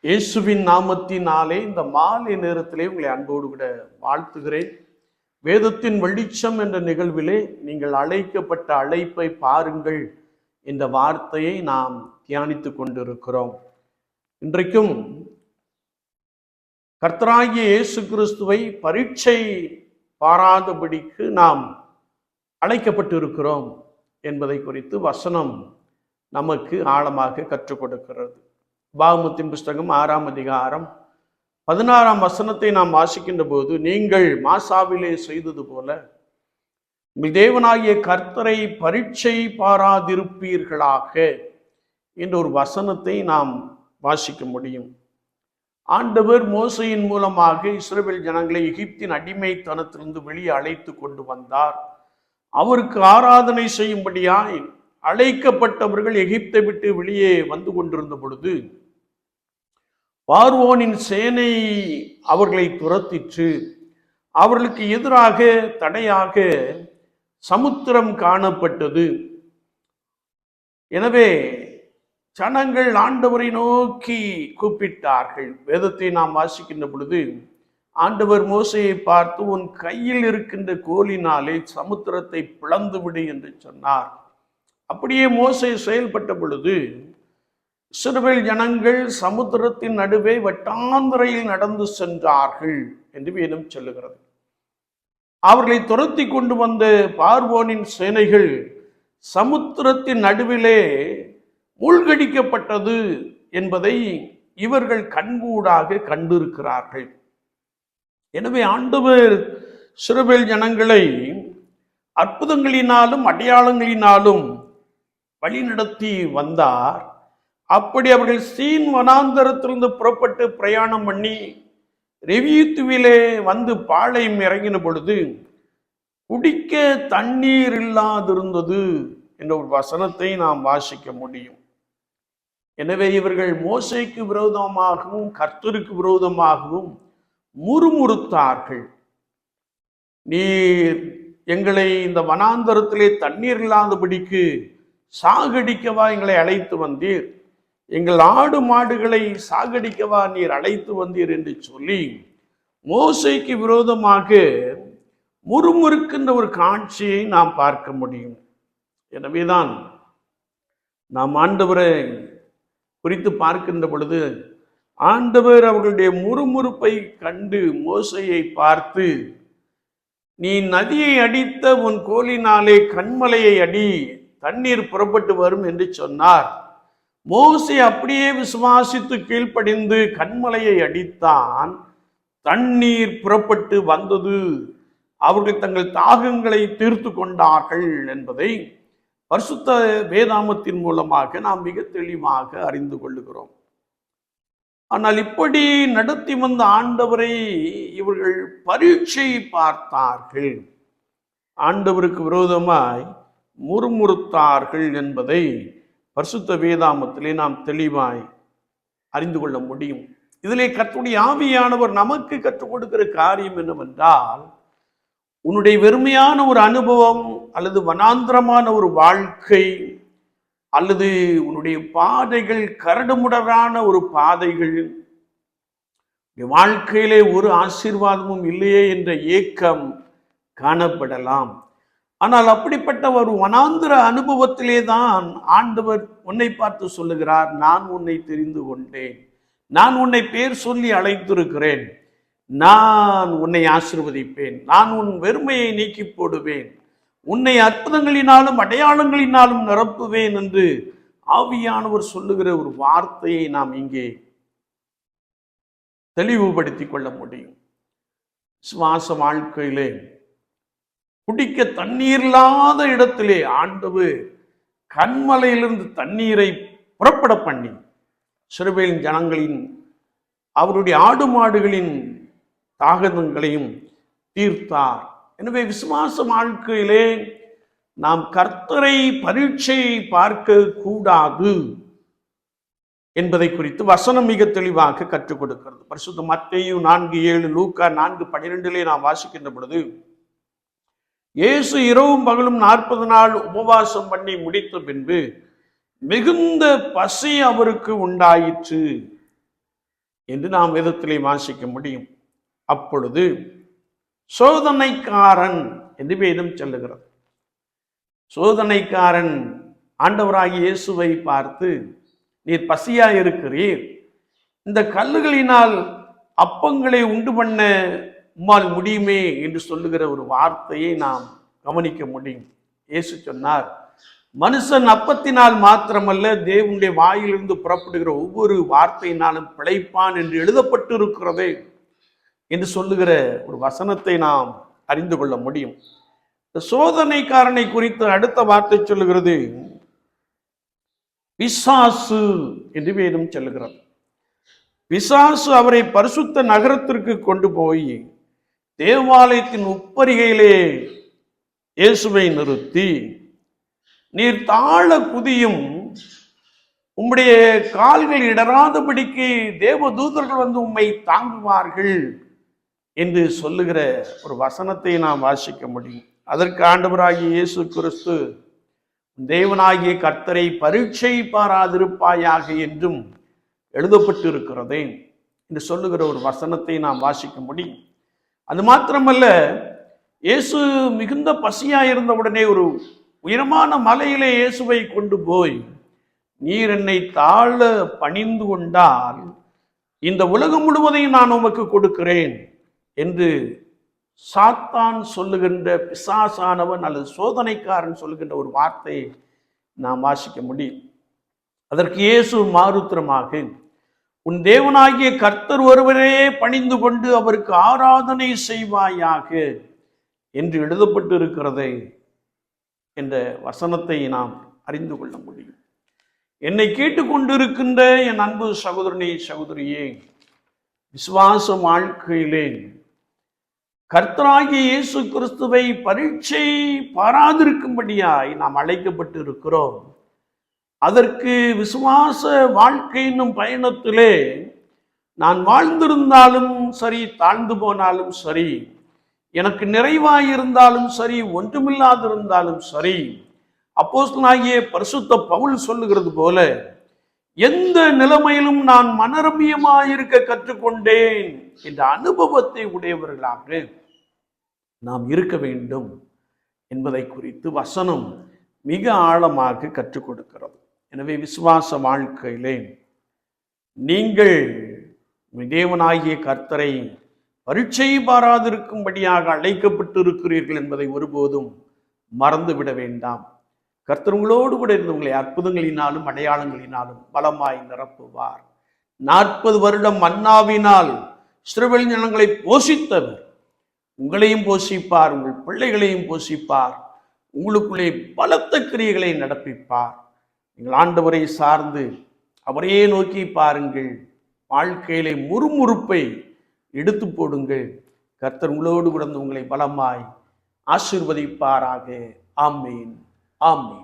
இயேசுவின் நாமத்தினாலே இந்த மாலை நேரத்திலே உங்களை அன்போடு கூட வாழ்த்துகிறேன். வேதத்தின் வெளிச்சம் என்ற நிகழ்விலே நீங்கள் அழைக்கப்பட்ட அழைப்பை பாருங்கள் என்ற வார்த்தையை நாம் தியானித்துக் கொண்டிருக்கிறோம். இன்றைக்கும் கர்த்தராகிய இயேசு கிறிஸ்துவை பரீட்சை பாராதபடிக்கு நாம் அழைக்கப்பட்டு இருக்கிறோம் என்பதை குறித்து வசனம் நமக்கு ஆழமாக கற்றுக் கொடுக்கிறது. பாகமத்தின் புஸ்தகம் 6ஆம் அதிகாரம் 16ஆம் வசனத்தை நாம் வாசிக்கின்ற போது, நீங்கள் மாசாவிலே செய்தது போல உங்கள் தேவனாகிய கர்த்தரை பரீட்சை பாராதிருப்பீர்களாக என்ற ஒரு வசனத்தை நாம் வாசிக்க முடியும். ஆண்டவர் மோசையின் மூலமாக இஸ்ரவேல் ஜனங்களை எகிப்தின் அடிமைத்தனத்திலிருந்து வெளியே அழைத்து கொண்டு வந்தார். அவருக்கு ஆராதனை செய்யும்படியாய் அழைக்கப்பட்டவர்கள் எகிப்தை விட்டு வெளியே வந்து கொண்டிருந்த பொழுது பார்வோனின் சேனை அவர்களை துரத்திற்று. அவர்களுக்கு எதிராக தடையாக சமுத்திரம் காணப்பட்டது. எனவே ஜனங்கள் ஆண்டவரை நோக்கி கூப்பிட்டார்கள். வேதத்தை நாம் வாசிக்கின்ற பொழுது ஆண்டவர் மோசையை பார்த்து, உன் கையில் இருக்கின்ற கோலினாலே சமுத்திரத்தை பிளந்து விடு என்று சொன்னார். அப்படியே மோசே செயல்பட்ட பொழுது இஸ்ரவேல் ஜனங்கள் சமுத்திரத்தின் நடுவே வட்டாந்தரையில் நடந்து சென்றார்கள் என்று வேதம் சொல்லுகிறது. அவர்களை துரத்தி கொண்டு வந்த பார்வோனின் சேனைகள் சமுத்திரத்தின் நடுவிலே மூழ்கடிக்கப்பட்டது என்பதை இவர்கள் கண்கூடாக கண்டிருக்கிறார்கள். எனவே ஆண்டவர் இஸ்ரவேல் ஜனங்களை அற்புதங்களினாலும் அடையாளங்களினாலும் வழிநடத்தி வந்தார். அப்படி அவர்கள் சீன் வனாந்தரத்திலிருந்து புறப்பட்டு பிரயாணம் பண்ணி ரெவியூத்துவிலே வந்து பாளையம் இறங்கின பொழுது குடிக்க தண்ணீர் இல்லாதிருந்தது என்ற ஒரு வசனத்தை நாம் வாசிக்க முடியும். எனவே இவர்கள் மோசேக்கு விரோதமாகவும் கர்த்தருக்கு விரோதமாகவும் முறுமுறுத்தார்கள். நீர் எங்களை இந்த வனாந்தரத்திலே தண்ணீர் இல்லாதபடிக்கு சாகடிக்கவா எங்களை அழைத்து வந்தீர்? எங்கள் ஆடு மாடுகளை சாகடிக்கவா நீர் அழைத்து வந்தீர் என்று சொல்லி மோசேக்கு விரோதமாக முறுமுறுக்கின்ற ஒரு காட்சியை நாம் பார்க்க முடியும். எனவேதான் நாம் ஆண்டவரை குறித்து பார்க்கின்ற பொழுது ஆண்டவர் அவர்களுடைய முறுமுறுப்பை கண்டு மோசேயை பார்த்து, நீ நதியை அடித்த உன் கோலினாலே கண்மலையை அடி, தண்ணீர் புறப்பட்டு வரும் என்று சொன்னார். மோசே அப்படியே விசுவாசித்து கீழ்ப்படிந்து கண்மலையை அடித்தான். தண்ணீர் புறப்பட்டு வந்தது. அவர்கள் தங்கள் தாகங்களை தீர்த்து கொண்டார்கள் என்பதை பரிசுத்த வேதாமத்தின் மூலமாக நாம் மிக தெளிவாக அறிந்து கொள்ளுகிறோம். ஆனால் இப்படி நடத்தி வந்த ஆண்டவரை இவர்கள் பரீட்சை பார்த்தார்கள், ஆண்டவருக்கு விரோதமாய் முறுமுறுத்தார்கள் என்பதை பரிசுத்த வேதாமத்திலே நாம் தெளிவாய் அறிந்து கொள்ள முடியும். இதிலே கர்த்தருடைய ஆவியானவர் நமக்கு கற்றுக் கொடுக்கிற காரியம் என்னவென்றால், உன்னுடைய வெறுமையான ஒரு அனுபவம் அல்லது வனாந்திரமான ஒரு வாழ்க்கை அல்லது உன்னுடைய பாதைகள் கரடுமுரடான ஒரு பாதைகள், வாழ்க்கையிலே ஒரு ஆசீர்வாதமும் இல்லையே என்ற ஏக்கம் காணப்படலாம். ஆனால் அப்படிப்பட்ட ஒரு வனாந்திர அனுபவத்திலே தான் ஆண்டவர் உன்னை பார்த்து சொல்லுகிறார், நான் உன்னை தெரிந்து கொண்டேன், நான் உன்னை பேர் சொல்லி அழைத்திருக்கிறேன், நான் உன்னை ஆசீர்வதிப்பேன், நான் உன் வெறுமையை நீக்கி போடுவேன், உன்னை அற்புதங்களினாலும் அடையாளங்களினாலும் நிரப்புவேன் என்று ஆவியானவர் சொல்லுகிற ஒரு வார்த்தையை நாம் இங்கே தெளிவுபடுத்திக் கொள்ள முடியும். சுவாச வாழ்க்கையிலே குடிக்க தண்ணீர் இல்லாத இடத்திலே ஆண்டவர் கண்மலையிலிருந்து தண்ணீரை புறப்பட பண்ணி இஸ்ரவேல் ஜனங்களின் அவருடைய ஆடு மாடுகளின் தாகங்களையும் தீர்த்தார். எனவே விசுவாச வாழ்க்கையிலே நாம் கர்த்தரை பரீட்சை பார்க்க கூடாது என்பதை குறித்து வசனம் மிக தெளிவாக கற்றுக் கொடுக்கிறது. பரிசுத்த மத்தேயு 4:7, லூக்கா 4:12 நாம் வாசிக்கின்ற பொழுது, இயேசு இரவும் பகலும் 40 நாள் உபவாசம் பண்ணி முடித்த பின்பு மிகுந்த பசி அவருக்கு உண்டாயிற்று. என்று நாம் வேதத்திலே வாசிக்க முடியும். அப்பொழுது சோதனைக்காரன் என்று வேதம் சொல்லுகிறது. சோதனைக்காரன் ஆண்டவராகிய இயேசுவை பார்த்து, நீர் பசியா இருக்கிறீர், இந்த கல்லுகளினால் அப்பங்களை உண்டு பண்ண உம்மால் முடியுமே என்று சொல்லுகிற ஒரு வார்த்தையை நாம் கவனிக்க முடியும். இயேசு சொன்னார், மனுஷன் அப்பத்தினால் மாத்திரமல்ல, தேவனுடைய வாயிலிருந்து புறப்படுகிற ஒவ்வொரு வார்த்தையினாலும் பிழைப்பான் என்று எழுதப்பட்டு இருக்கிறதே என்று சொல்லுகிற ஒரு வசனத்தை நாம் அறிந்து கொள்ள முடியும். சோதனைக்காரனை குறித்து அடுத்த வார்த்தை சொல்லுகிறது, பிசாசு என்று வேதம் சொல்லுகிறது. பிசாசு அவரை பரிசுத்த நகரத்திற்கு கொண்டு போய் தேவாலயத்தின் உப்பரிகையிலே இயேசுவை நிறுத்தி, நீர் தாழ குதியும், உம்முடைய கால்கள் இடராதபடிக்கு தேவதூதர்கள் வந்து உம்மை தாங்குவார்கள் என்று சொல்லுகிற ஒரு வசனத்தை நாம் வாசிக்க முடியும். அதற்கு ஆண்டவராகிய இயேசு கிறிஸ்து, தேவனாகிய கர்த்தரை பரீட்சை பாராதிருப்பாயாக என்றும் எழுதப்பட்டு இருக்கிறதே என்று சொல்லுகிற ஒரு வசனத்தை நாம் வாசிக்க முடியும். அது மாத்திரமல்ல, இயேசு மிகுந்த பசியாயிருந்த உடனே ஒரு உயரமான மலையிலே இயேசுவை கொண்டு போய், நீர் என்னை தாழ பணிந்து கொண்டால் இந்த உலகம் முழுவதையும் நான் உமக்கு கொடுக்கிறேன் என்று சாத்தான் சொல்லுகின்ற, பிசாசானவன் அல்லது சோதனைக்காரன் சொல்லுகின்ற ஒரு வார்த்தையை நாம் வாசிக்க முடியும். அதற்கு இயேசு மாறுத்திரமாக, உன் தேவனாகிய கர்த்தர் ஒருவரே பணிந்து கொண்டு அவருக்கு ஆராதனை செய்வாயாக என்று எழுதப்பட்டு இருக்கிறதை என்ற வசனத்தை நாம் அறிந்து கொள்ள முடியும். என்னை கேட்டுக்கொண்டிருக்கின்ற என் அன்பு சகோதரனே, சகோதரியே, விசுவாச வாழ்க்கையிலே கர்த்தராகிய இயேசு கிறிஸ்துவை பரீட்சை பாராதிருக்கும்படியாய் நாம் அழைக்கப்பட்டு இருக்கிறோம். அதற்கு விசுவாச வாழ்க்கை என்னும் பயணத்திலே நான் வாழ்ந்திருந்தாலும் சரி, தாழ்ந்து போனாலும் சரி, எனக்கு நிறைவாயிருந்தாலும் சரி, ஒன்றுமில்லாதிருந்தாலும் சரி, அப்போஸ்தலனாகிய பரிசுத்த பவுல் சொல்லுகிறது போல, எந்த நிலைமையிலும் நான் மனரம்யமாயிருக்க கற்றுக்கொண்டேன் என்ற அனுபவத்தை உடையவர்களாக நாம் இருக்க வேண்டும் என்பதை குறித்து வசனம் மிக ஆழமாக கற்றுக் கொடுக்கிறது. எனவே விசுவாச வாழ்க்கையிலே நீங்கள் தேவனாகிய கர்த்தரை பரீட்சை பாராதிருக்கும்படியாக அழைக்கப்பட்டு இருக்கிறீர்கள் என்பதை ஒருபோதும் மறந்துவிட வேண்டாம். கர்த்தர் உங்களோடு கூட இருந்து உங்களை அற்புதங்களினாலும் அடையாளங்களினாலும் பலமாய் நிரப்புவார். 40 வருடம் மன்னாவினால் இஸ்ரவேல் ஜனங்களை போஷித்தவர் உங்களையும் போஷிப்பார், உங்கள் பிள்ளைகளையும் போஷிப்பார், உங்களுக்குள்ளே பலத்த கிரியைகளை நடப்பிப்பார். நீங்கள் ஆண்டவரை சார்ந்து அவரையே நோக்கி பாருங்கள். வாழ்க்கையிலே முறுமுறுப்பை எடுத்து போடுங்கள். கர்த்தர் உங்களோடு கூட உங்களை பலமாய் ஆசீர்வதிப்பாராக. ஆமீன், ஆமீன்.